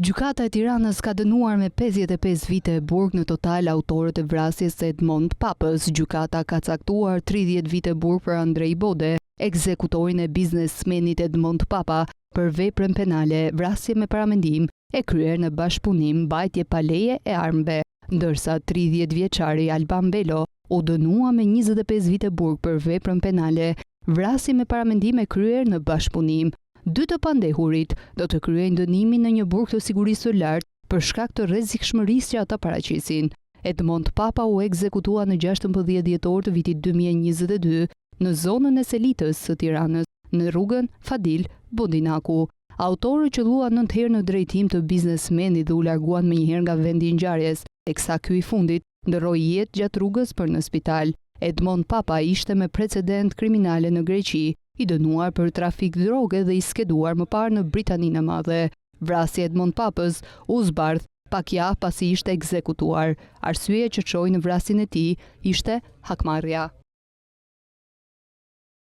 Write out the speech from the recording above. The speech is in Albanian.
Gjykata e Tiranës ka dënuar me 55 vite burg në total autorët e vrasjes së Edmond Papës. Gjykata ka caktuar 30 vite burg për Andrej Bode, ekzekutorin e biznesmenit Edmond Papa, për veprën penale, vrasje me paramendim e kryer në bashkëpunim, mbajtje pa leje e armëve, ndërsa 30 vjeçari Alban Belo u dënua me 25 vite burg për veprën penale, vrasje me paramendim e kryer në bashkëpunim. Dy të pandehurit do të kryejnë dënimin në një burg të sigurisë së lartë për shkak të rrezikshmërisë që ata paraqisin. Edmond Papa u ekzekutua në 16 dhjetor të vitit 2022 në zonën e Selitës së Tiranës, në rrugën Fadil Bodinaku. Autorët qëlluan 9 herë në drejtim të biznesmenit dhe u larguan menjëherë nga vendi i ngjarjes, teksa ky i fundit ndroi jetë gjatë rrugës për në spital. Edmond Papa ishte me precedent kriminale në Greqi, i dënuar për trafik droge dhe i skeduar më parë në Britaninë e Madhe. Vrasja e Edmond Papës u zbardh pak javë pasi ishte ekzekutuar. Arsyeja që çoi në vrasjen e tij ishte hakmarrja.